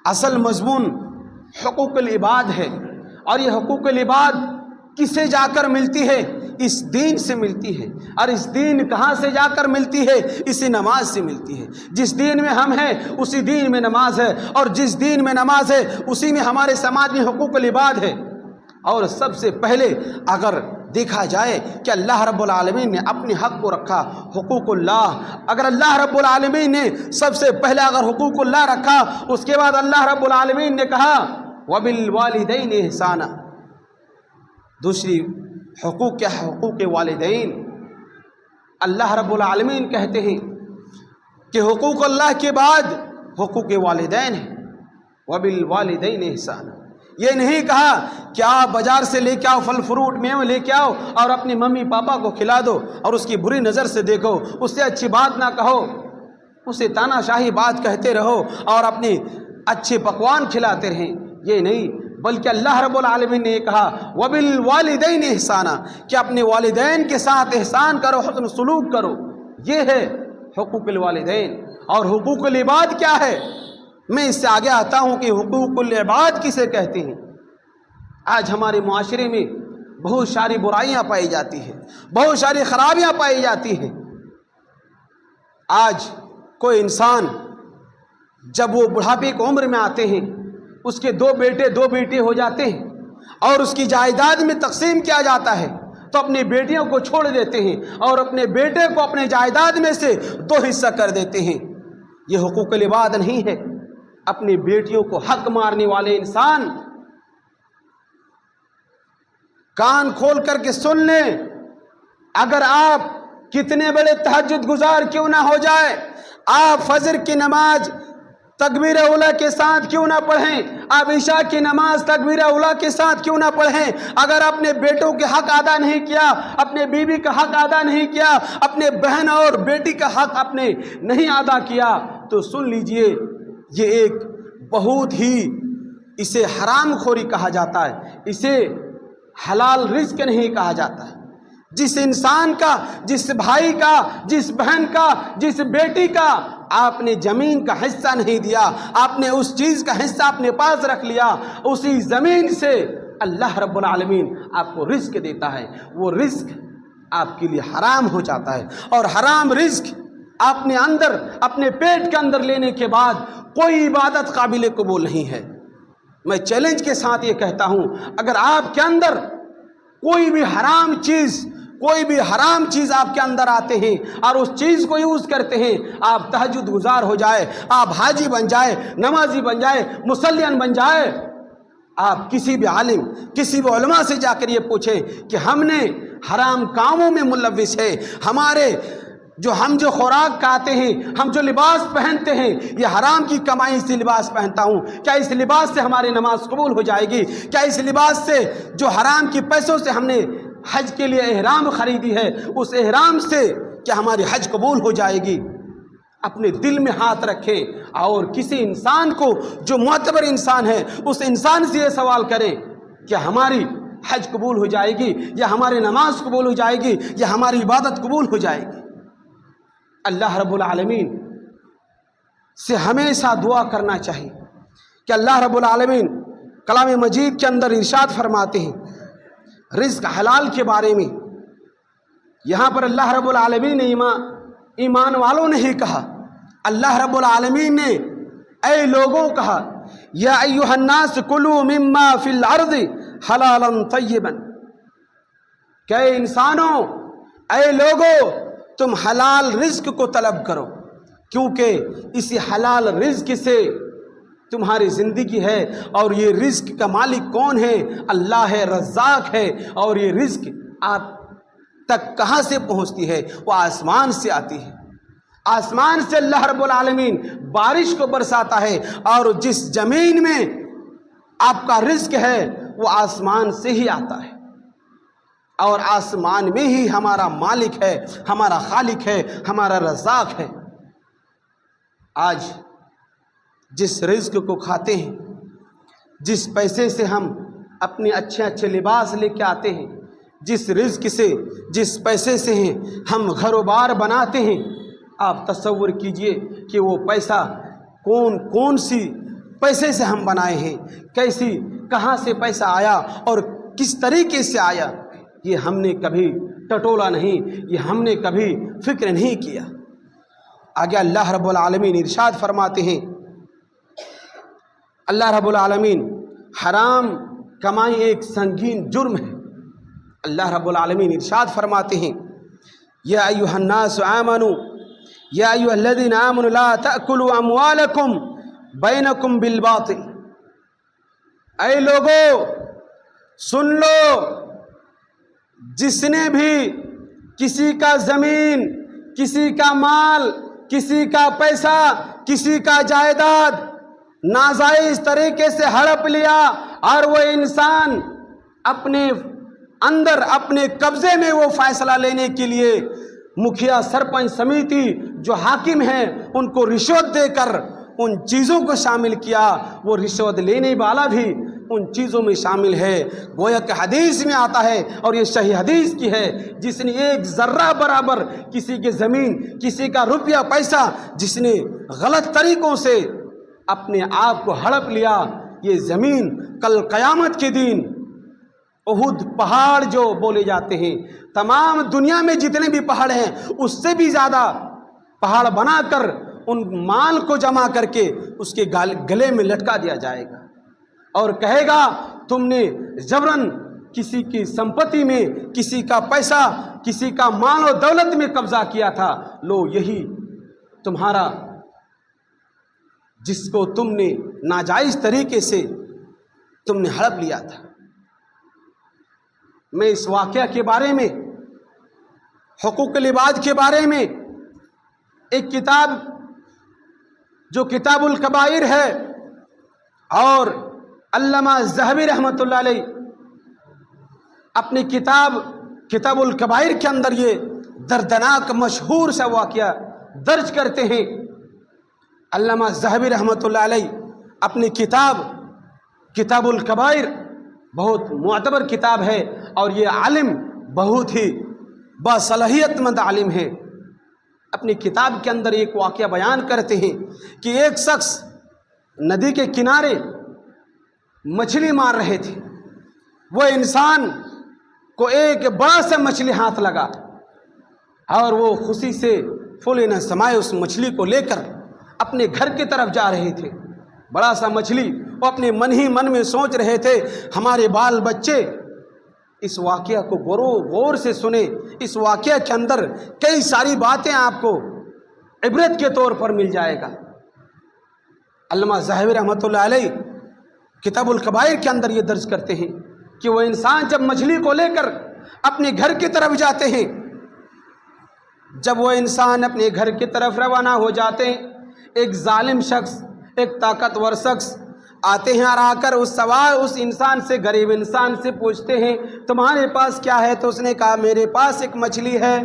اصل مضمون حقوق العباد ہے، اور یہ حقوق العباد کسے جا کر ملتی ہے؟ اس دین سے ملتی ہے۔ اور اس دین کہاں سے جا کر ملتی ہے؟ اسی نماز سے ملتی ہے۔ جس دین میں ہم ہیں اسی دین میں نماز ہے، اور جس دین میں نماز ہے اسی میں ہمارے سماج میں حقوق العباد ہے۔ اور سب سے پہلے اگر دیکھا جائے کہ اللہ رب العالمین نے اپنے حق کو رکھا حقوق اللہ، اگر اللہ رب العالمین نے سب سے پہلے اگر حقوق اللہ رکھا، اس کے بعد اللہ رب العالمین نے کہا وَبِالْوَالِدَيْنِ إِحْسَانًا، دوسری حقوق کیا ہے؟ حقوق والدین۔ اللہ رب العالمین کہتے ہیں کہ حقوق اللہ کے بعد حقوق والدین ہیں، وَبِالْوَالِدَيْنِ إِحْسَانًا۔ یہ نہیں کہا کہ آپ بازار سے لے کے آؤ، پھل فروٹ میوہ لے کے آؤ اور اپنی ممی پاپا کو کھلا دو اور اس کی بری نظر سے دیکھو، اس سے اچھی بات نہ کہو، اسے تانا شاہی بات کہتے رہو اور اپنے اچھے پکوان کھلاتے رہیں۔ یہ نہیں، بلکہ اللہ رب العالمین نے یہ کہا وَبِالْوَالِدَيْنِ إِحْسَانًا، کہ اپنے والدین کے ساتھ احسان کرو، حسن سلوک کرو۔ یہ ہے حقوق الوالدین۔ اور حقوق العباد کیا ہے؟ میں اس سے آگے آتا ہوں کہ حقوق العباد کسے کہتے ہیں۔ آج ہمارے معاشرے میں بہت ساری برائیاں پائی جاتی ہیں، بہت ساری خرابیاں پائی جاتی ہیں۔ آج کوئی انسان جب وہ بڑھاپے کی عمر میں آتے ہیں، اس کے دو بیٹے دو بیٹے ہو جاتے ہیں اور اس کی جائیداد میں تقسیم کیا جاتا ہے، تو اپنی بیٹیوں کو چھوڑ دیتے ہیں اور اپنے بیٹے کو اپنے جائیداد میں سے 2 حصہ کر دیتے ہیں۔ یہ حقوق العباد نہیں ہے۔ اپنی بیٹیوں کو حق مارنے والے انسان کان کھول کر کے سن لیں، اگر آپ کتنے بڑے تہجد گزار کیوں نہ ہو جائے، آپ فجر کی نماز تکبیر اولیٰ کے ساتھ کیوں نہ پڑھیں، آپ عشاء کی نماز تکبیر اولیٰ کے ساتھ کیوں نہ پڑھیں، اگر اپنے بیٹوں کے حق ادا نہیں کیا، اپنے بیوی کا حق ادا نہیں کیا، اپنے بہن اور بیٹی کا حق اپنے نہیں ادا کیا، تو سن لیجئے یہ ایک بہت ہی، اسے حرام خوری کہا جاتا ہے، اسے حلال رزق نہیں کہا جاتا ہے۔ جس انسان کا، جس بھائی کا، جس بہن کا، جس بیٹی کا آپ نے زمین کا حصہ نہیں دیا، آپ نے اس چیز کا حصہ اپنے پاس رکھ لیا، اسی زمین سے اللہ رب العالمین آپ کو رزق دیتا ہے، وہ رزق آپ کے لیے حرام ہو جاتا ہے۔ اور حرام رزق اپنے اندر، اپنے پیٹ کے اندر لینے کے بعد کوئی عبادت قابل قبول نہیں ہے۔ میں چیلنج کے ساتھ یہ کہتا ہوں، اگر آپ کے اندر کوئی بھی حرام چیز آپ کے اندر آتے ہیں اور اس چیز کو یوز کرتے ہیں، آپ تہجد گزار ہو جائے، آپ حاجی بن جائے، نمازی بن جائے، مصلین بن جائے، آپ کسی بھی عالم، کسی بھی علماء سے جا کر یہ پوچھیں کہ ہم نے حرام کاموں میں ملوث ہے، ہم جو خوراک کھاتے ہیں، ہم جو لباس پہنتے ہیں، یہ حرام کی کمائی سے لباس پہنتا ہوں، کیا اس لباس سے ہماری نماز قبول ہو جائے گی؟ کیا اس لباس سے، جو حرام کی پیسوں سے ہم نے حج کے لیے احرام خریدی ہے، اس احرام سے کیا ہماری حج قبول ہو جائے گی؟ اپنے دل میں ہاتھ رکھیں اور کسی انسان کو جو معتبر انسان ہے اس انسان سے یہ سوال کریں کہ ہماری حج قبول ہو جائے گی، یا ہماری نماز قبول ہو جائے گی، یا ہماری عبادت قبول ہو جائے گی؟ اللہ رب العالمین سے ہمیشہ دعا کرنا چاہیے کہ اللہ رب العالمین کلام مجید کے اندر ارشاد فرماتے ہیں رزق حلال کے بارے میں۔ یہاں پر اللہ رب العالمین نے ایمان والوں نے ہی کہا، اللہ رب العالمین نے اے لوگوں کہا، یا ایھا الناس کلوا مما فی الارض حلالا طیبا، کہ اے انسانوں، اے لوگوں، تم حلال رزق کو طلب کرو، کیونکہ اسی حلال رزق سے تمہاری زندگی ہے، اور یہ رزق کا مالک کون ہے؟ اللہ ہے، رزاق ہے، اور یہ رزق آپ تک کہاں سے پہنچتی ہے؟ وہ آسمان سے آتی ہے۔ آسمان سے اللہ رب العالمین بارش کو برساتا ہے، اور جس زمین میں آپ کا رزق ہے وہ آسمان سے ہی آتا ہے، اور آسمان میں ہی ہمارا مالک ہے، ہمارا خالق ہے، ہمارا رزاق ہے۔ آج جس رزق کو کھاتے ہیں، جس پیسے سے ہم اپنے اچھے لباس لے کے آتے ہیں، جس رزق سے، جس پیسے سے ہم گھر و بار بناتے ہیں، آپ تصور کیجئے کہ وہ پیسہ کون سی पैसे से हम बनाए हैं, कैसी कहाँ से पैसा आया और किस तरीके से आया, ये हमने कभी टटोला नहीं, ये हमने कभी फिक्र नहीं किया। आगे अल्लाह रब्बुल आलमीन इरशाद फरमाते हैं, अल्लाह रब्बुल आलमीन हराम कमाई एक संगीन जुर्म है। अल्लाह रब्बुल आलमीन इरशाद फरमाते हैं, या अय्युहन्नासु आमनू या अय्युहल्लज़ीना आमनू ला तअकुलू अम्वालकुम बैनकुम बिल बातिल। ऐ लोगो सुन लो, जिसने भी किसी का ज़मीन, किसी का माल, किसी का पैसा, किसी का जायदाद नाजायज़ तरीके से हड़प लिया और वो इंसान अपने अंदर अपने कब्जे में वो फैसला लेने के लिए मुखिया, सरपंच, समिति जो हाकिम हैं उनको रिश्वत देकर उन चीज़ों को शामिल किया, वो रिश्वत लेने वाला भी उन चीज़ों में शामिल है। गोया कि हदीस में आता है और ये सही हदीस की है, जिसने एक ज़र्रा बराबर किसी की ज़मीन, किसी का रुपया पैसा जिसने गलत तरीक़ों से अपने आप को हड़प लिया, ये ज़मीन कल क़यामत के दिन उहुद पहाड़ जो बोले जाते हैं, तमाम दुनिया में जितने भी पहाड़ हैं उससे भी ज़्यादा पहाड़ बनाकर उन माल को जमा करके उसके गले में लटका दिया जाएगा और कहेगा तुमने जबरन किसी की संपत्ति में, किसी का पैसा, किसी का माल और दौलत में कब्जा किया था, लो यही तुम्हारा, जिसको तुमने नाजायज़ तरीके से तुमने हड़प लिया था। मैं इस वाक़या के बारे में, हुकूक़ुल इबाद के बारे में एक किताब जो किताबुल कबाइर है और अल्लामा ज़हबी रहमतुल्लाह अलैह अपनी किताब किताबुल कबाइर के अंदर ये दर्दनाक मशहूर सा वाक़या दर्ज करते हैं। अल्लामा ज़हबी रहमतुल्लाह अलैह अपनी किताब किताबुल कबाइर बहुत मुअतबर किताब है और ये आलिम बहुत ही बासलाहियतमंद आलिम है। अपनी किताब के अंदर एक वाक़या बयान करते हैं कि एक शख्स नदी के किनारे मछली मार रहे थे। वो इंसान को एक बड़ा सा मछली हाथ लगा और वो खुशी से फूले न समाये उस मछली को लेकर अपने घर की तरफ जा रहे थे। बड़ा सा मछली, वो अपने मन ही मन में सोच रहे थे, हमारे बाल बच्चे इस वाक़या को गौर से सुने। इस वाक़या के अंदर कई सारी बातें आपको इबरत के तौर पर मिल जाएगा। अल्लामा ज़हबी रहमतुल्लाह अलैह किताबुल कबाइर के अंदर ये दर्ज करते हैं कि वो इंसान जब मछली को लेकर अपने घर की तरफ जाते हैं, जब वो इंसान अपने घर की तरफ रवाना हो जाते हैं, एक जालिम शख्स, एक ताकतवर शख्स आते हैं और आकर उस इंसान से, गरीब इंसान से पूछते हैं तुम्हारे पास क्या है? तो उसने कहा मेरे पास एक मछली है।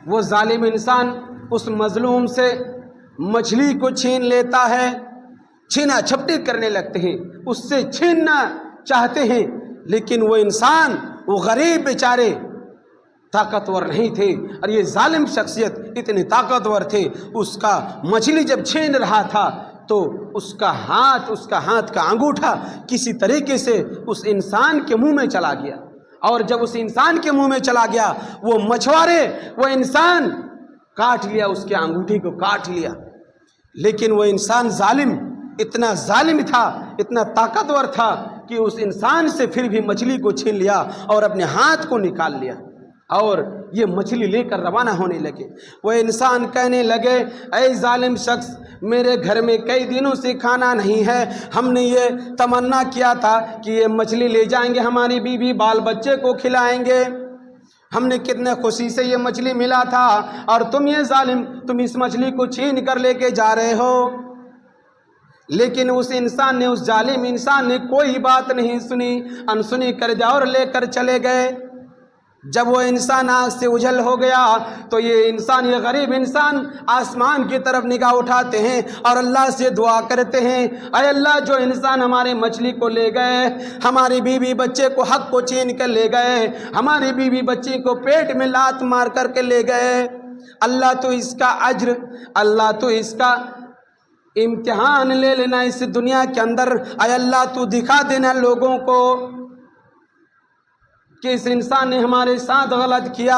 वो जालिम इंसान उस मजलूम से मछली को छीन लेता है, छीना झपटी करने लगते हैं, उससे छीनना चाहते हैं, लेकिन वो इंसान, वो गरीब बेचारे ताकतवर नहीं थे और ये जालिम शख्सियत इतने ताकतवर थे। उसका मछली जब छीन रहा था तो उसका हाथ का अंगूठा किसी तरीके से उस इंसान के मुंह में चला गया और जब उस इंसान के मुंह में चला गया, वो मछुआरे, वो इंसान काट लिया, उसके अंगूठे को काट लिया। लेकिन वो इंसान जालिम, इतना जालिम था, इतना ताकतवर था कि उस इंसान से फिर भी मछली को छीन लिया और अपने हाथ को निकाल लिया और ये मछली लेकर रवाना होने लगे। वो इंसान कहने लगे, ऐ जालिम शख्स, मेरे घर में कई दिनों से खाना नहीं है, हमने ये तमन्ना किया था कि ये मछली ले जाएंगे, हमारी बीवी बाल बच्चे को खिलाएंगे, हमने कितने खुशी से ये मछली मिला था और तुम ये जालिम, तुम इस मछली को छीन कर लेके जा रहे हो। लेकिन उस इंसान ने, उस जालिम इंसान ने कोई बात नहीं सुनी, अनसुनी कर दिया और लेकर चले गए। जब वो इंसान आग से उजल हो गया तो ये इंसान, ये गरीब इंसान आसमान की तरफ निगाह उठाते हैं और अल्लाह से दुआ करते हैं, अय अल्लाह, जो इंसान हमारे मछली को ले गए, हमारी बीवी बच्चे को हक को छीन कर ले गए, हमारी बीवी बच्ची को पेट में लात मार करके ले गए, अल्लाह तो इसका अज्र, अल्लाह तो इसका इम्तिहान ले लेना इस दुनिया के अंदर। अय अल्लाह तू दिखा देना लोगों को कि इस इंसान ने हमारे साथ गलत किया।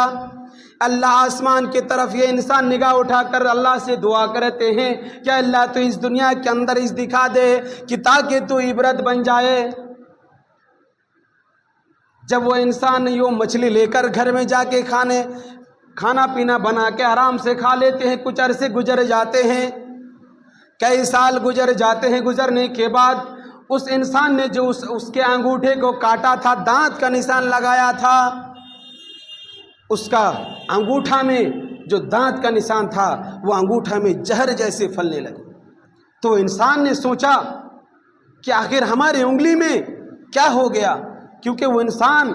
अल्लाह आसमान की तरफ ये इंसान निगाह उठाकर अल्लाह से दुआ करते हैं कि अल्लाह तू इस दुनिया के अंदर इस दिखा दे कि ताकि तू इबरत बन जाए। जब वो इंसान यूँ मछली लेकर घर में जाके खाना पीना बना के आराम से खा लेते हैं, कुछ अरसे गुजर जाते हैं, कई साल गुजर जाते हैं। गुजरने के बाद उस इंसान ने जो उसके अंगूठे को काटा था, दांत का निशान लगाया था, उसका अंगूठा में जो दांत का निशान था वो अंगूठा में जहर जैसे फलने लगे। तो इंसान ने सोचा कि आखिर हमारी उंगली में क्या हो गया, क्योंकि वो इंसान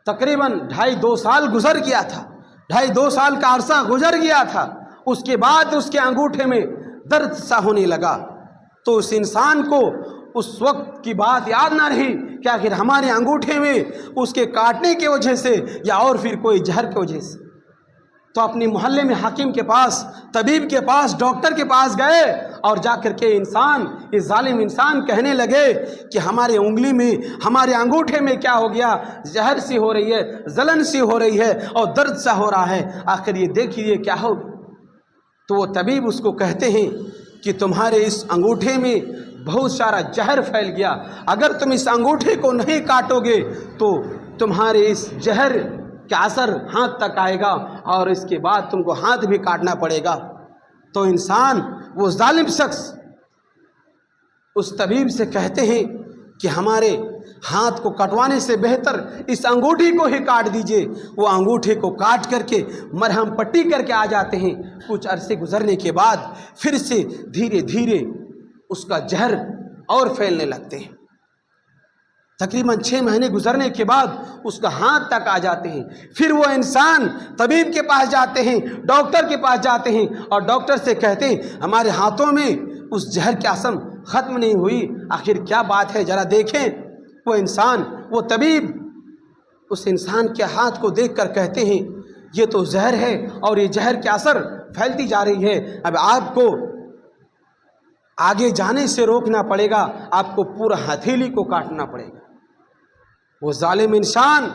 तकरीबन 2.5-2 साल गुजर गया था, 2.5-2 साल का अरसा गुजर गया था। उसके बाद उसके अंगूठे में दर्द सा होने लगा। तो उस इंसान को उस वक्त की बात याद ना रही कि आखिर हमारे अंगूठे में उसके काटने की वजह से या और फिर कोई जहर की वजह से। तो अपने मोहल्ले में हाकिम के पास, तबीब के पास, डॉक्टर के पास गए और जाकर के ये जालिम इंसान कहने लगे कि हमारे उंगली में, हमारे अंगूठे में क्या हो गया, जहर सी हो रही है, जलन सी हो रही है और दर्द सा हो रहा है, आखिर ये देखिए क्या हो। तो वो तबीब उसको कहते हैं कि तुम्हारे इस अंगूठे में बहुत सारा जहर फैल गया, अगर तुम इस अंगूठे को नहीं काटोगे तो तुम्हारे इस जहर का असर हाथ तक आएगा और इसके बाद तुमको हाथ भी काटना पड़ेगा। तो इंसान, वो जालिम शख्स उस तबीब से कहते हैं कि हमारे हाथ को कटवाने से बेहतर इस अंगूठी को ही काट दीजिए। वो अंगूठे को काट करके मरहम पट्टी करके आ जाते हैं। कुछ अरसे गुजरने के बाद फिर से धीरे धीरे उसका जहर और फैलने लगते हैं। तकरीबन 6 महीने गुजरने के बाद उसका हाथ तक आ जाते हैं। फिर वो इंसान तबीब के पास जाते हैं, डॉक्टर के पास जाते हैं और डॉक्टर से कहते हैं हमारे हाथों में उस जहर की असर ख़त्म नहीं हुई, आखिर क्या बात है, ज़रा देखें। वो इंसान, वो तबीब उस इंसान के हाथ को देखकर कहते हैं ये तो जहर है और ये जहर की असर फैलती जा रही है, अब आपको आगे जाने से रोकना पड़ेगा, आपको पूरा हथेली को काटना पड़ेगा। वो जालिम इंसान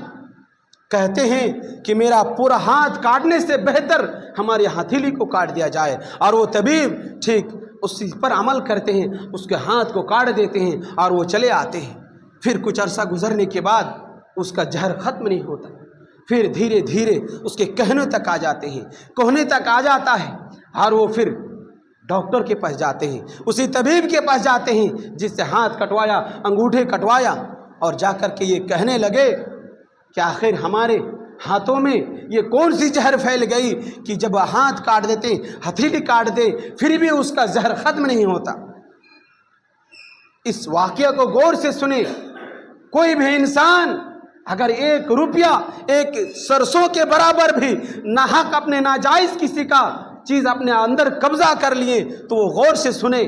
कहते हैं कि मेरा पूरा हाथ काटने से बेहतर हमारी हथेली को काट दिया जाए। और वो तबीब ठीक उसी पर अमल करते हैं, उसके हाथ को काट देते हैं और वो चले आते हैं। फिर कुछ अरसा गुजरने के बाद उसका जहर ख़त्म नहीं होता, फिर धीरे धीरे उसके कहने तक आ जाते हैं, कोहने तक आ जाता है और वो फिर डॉक्टर के पास जाते हैं, उसी तबीब के पास जाते हैं जिससे हाथ कटवाया, अंगूठे कटवाया और जाकर के ये कहने लगे कि आखिर हमारे हाथों में ये कौन सी जहर फैल गई कि जब हाथ काट देते, हथेली काट दे, फिर भी उसका जहर ख़त्म नहीं होता। इस वाक़या को गौर से सुने। कोई भी इंसान अगर 1 रुपया, 1 सरसों के बराबर भी नाहक अपने नाजायज़ किसी का चीज़ अपने अंदर कब्ज़ा कर लिए तो वो गौर से सुने।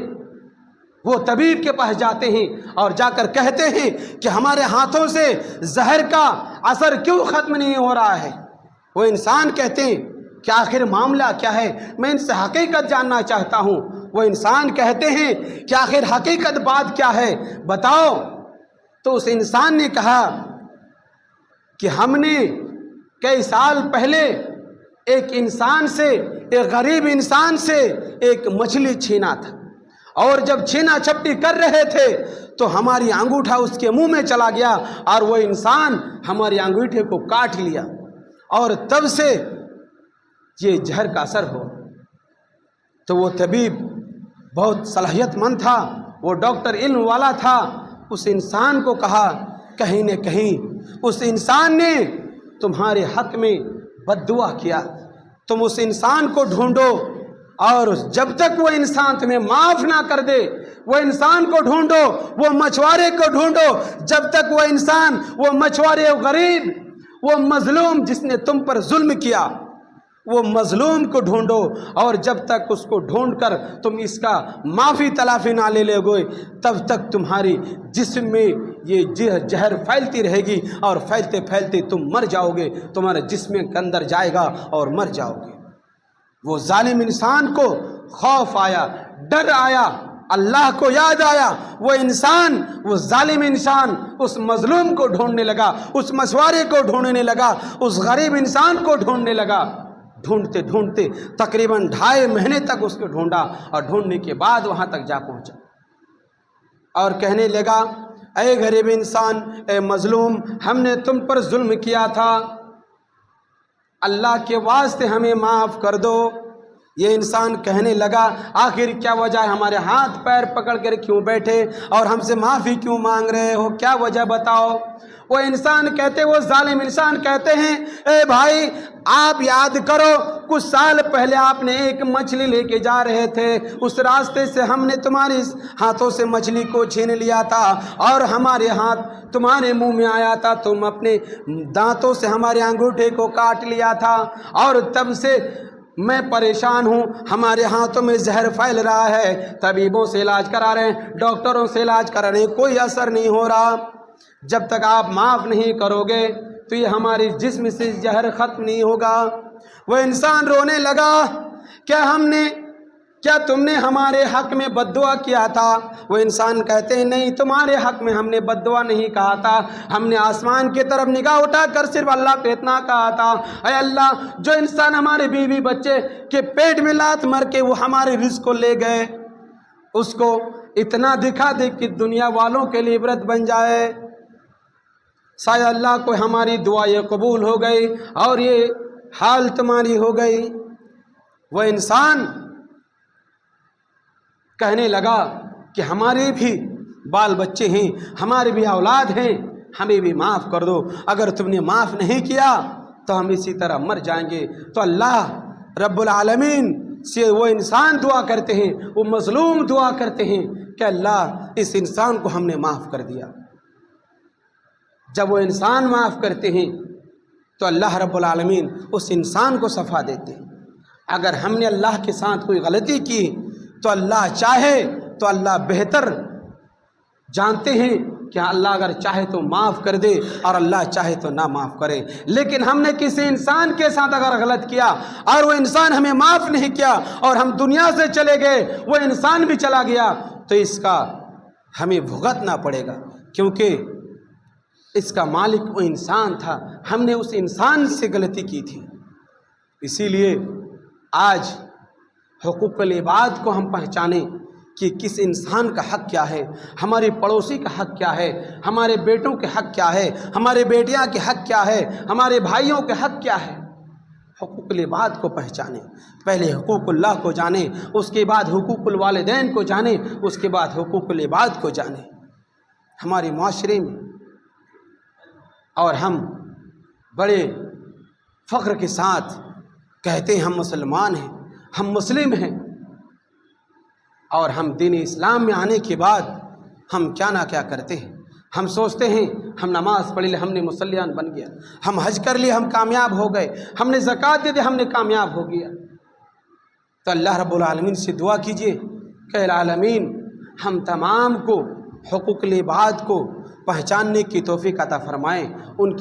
वो तबीब के पास जाते हैं और जाकर कहते हैं कि हमारे हाथों से जहर का असर क्यों ख़त्म नहीं हो रहा है। वो इंसान कहते हैं कि आखिर मामला क्या है, मैं इनसे हकीकत जानना चाहता हूँ। वो इंसान कहते हैं कि आखिर हकीकत बात क्या है, बताओ। तो उस इंसान ने कहा कि हमने कई साल पहले एक इंसान से, एक गरीब इंसान से एक मछली छीना था और जब छीना झपटी कर रहे थे तो हमारी अंगूठा उसके मुंह में चला गया और वो इंसान हमारे अंगूठे को काट लिया और तब से ये जहर का असर हो। तो वो तबीब बहुत सलाहियतमंद था, वो डॉक्टर इल्म वाला था। उस इंसान को कहा कहीं न कहीं उस इंसान ने तुम्हारे हक में बद्दुआ किया, तुम उस इंसान को ढूंढो और जब तक वो इंसान तुम्हें माफ़ ना कर दे, वो इंसान को ढूंढो, वो मछुआरे को ढूंढो, जब तक वो इंसान, वो मछुआरे, वो गरीब, वो मजलूम जिसने तुम पर जुल्म किया, वो मजलूम को ढूंढो और जब तक उसको ढूंढकर तुम इसका माफ़ी तलाफ़ी ना ले लोगे तब तक तुम्हारी जिस्म में ये जहर फैलती रहेगी और फैलते फैलते तुम मर जाओगे, तुम्हारे जिस्म के अंदर जाएगा और मर जाओगे। वो जालिम इंसान को خوف آیا، ڈر آیا، اللہ کو یاد آیا، وہ انسان، وہ ظالم انسان اس مظلوم کو ڈھونڈنے لگا، اس مچھوارے کو ڈھونڈنے لگا، اس غریب انسان کو ڈھونڈنے لگا۔ ڈھونڈتے ڈھونڈتے تقریباً 2.5 مہینے تک اس کو ڈھونڈا، اور ڈھونڈنے کے بعد وہاں تک جا پہنچا اور کہنے لگا، اے غریب انسان، اے مظلوم، ہم نے تم پر ظلم کیا تھا، اللہ کے واسطے ہمیں معاف کر دو۔ یہ انسان کہنے لگا، آخر کیا وجہ ہے، ہمارے ہاتھ پیر پکڑ کر کیوں بیٹھے اور ہم سے معافی کیوں مانگ رہے ہو، کیا وجہ بتاؤ؟ وہ انسان کہتے، وہ ظالم انسان کہتے ہیں، اے بھائی آپ یاد کرو، کچھ سال پہلے آپ نے ایک مچھلی لے کے جا رہے تھے، اس راستے سے ہم نے تمہارے ہاتھوں سے مچھلی کو چھین لیا تھا اور ہمارے ہاتھ تمہارے منہ میں آیا تھا، تم اپنے دانتوں سے ہمارے انگوٹھے کو کاٹ لیا تھا، اور تب سے میں پریشان ہوں، ہمارے ہاتھوں میں زہر پھیل رہا ہے، طبیبوں سے علاج کرا رہے ہیں، ڈاکٹروں سے علاج کرا رہے ہیں، کوئی اثر نہیں ہو رہا، جب تک آپ معاف نہیں کرو گے تو یہ ہمارے جسم سے زہر ختم نہیں ہوگا۔ وہ انسان رونے لگا، کیا تم نے ہمارے حق میں بد دعا کیا تھا؟ وہ انسان کہتے ہیں، نہیں، تمہارے حق میں ہم نے بد دعا نہیں کہا تھا، ہم نے آسمان کی طرف نگاہ اٹھا کر صرف اللہ پہ اتنا کہا تھا، اے اللہ، جو انسان ہمارے بیوی بچے کے پیٹ میں لات مار کے وہ ہمارے رزق کو لے گئے، اس کو اتنا دکھا دے کہ دنیا والوں کے لیے عبرت بن جائے، شاید اللہ کو ہماری دعا یہ قبول ہو گئی اور یہ حال تمہاری ہو گئی۔ وہ انسان کہنے لگا کہ ہمارے بھی بال بچے ہیں، ہمارے بھی اولاد ہیں، ہمیں بھی معاف کر دو، اگر تم نے معاف نہیں کیا تو ہم اسی طرح مر جائیں گے۔ تو اللہ رب العالمین سے وہ انسان دعا کرتے ہیں، وہ مظلوم دعا کرتے ہیں کہ اللہ اس انسان کو ہم نے معاف کر دیا۔ جب وہ انسان معاف کرتے ہیں تو اللہ رب العالمین اس انسان کو صفا دیتے ہیں۔ اگر ہم نے اللہ کے ساتھ کوئی غلطی کی تو اللہ چاہے تو اللہ بہتر جانتے ہیں کہ اللہ اگر چاہے تو معاف کر دے اور اللہ چاہے تو نہ معاف کرے، لیکن ہم نے کسی انسان کے ساتھ اگر غلط کیا اور وہ انسان ہمیں معاف نہیں کیا اور ہم دنیا سے چلے گئے، وہ انسان بھی چلا گیا، تو اس کا ہمیں بھگتنا پڑے گا، کیونکہ اس کا مالک وہ انسان تھا، ہم نے اس انسان سے غلطی کی تھی۔ اسی لیے آج حقوق العباد کو ہم پہچانیں کہ کس انسان کا حق کیا ہے، ہمارے پڑوسی کا حق کیا ہے، ہمارے بیٹوں کے حق کیا ہے، ہمارے بیٹیاں کے حق کیا ہے، ہمارے بھائیوں کے حق کیا ہے۔ حقوق العباد کو پہچانیں، پہلے حقوق اللہ کو جانیں، اس کے بعد حقوق الوالدین کو جانیں، اس کے بعد حقوق العباد کو جانیں۔ ہمارے معاشرے میں اور ہم بڑے فخر کے ساتھ کہتے ہیں ہم مسلمان ہیں، ہم مسلم ہیں، اور ہم دین اسلام میں آنے کے بعد ہم کیا نہ کیا کرتے ہیں۔ ہم سوچتے ہیں ہم نماز پڑھ لی، ہم نے مسلیان بن گیا، ہم حج کر لیے، ہم کامیاب ہو گئے، ہم نے زکوٰۃ دے دی، ہم نے کامیاب ہو گیا۔ تو اللہ رب العالمین سے دعا کیجئے کہ العالمین ہم تمام کو حقوق العباد کو پہچاننے کی توفیق عطا فرمائیں، ان کی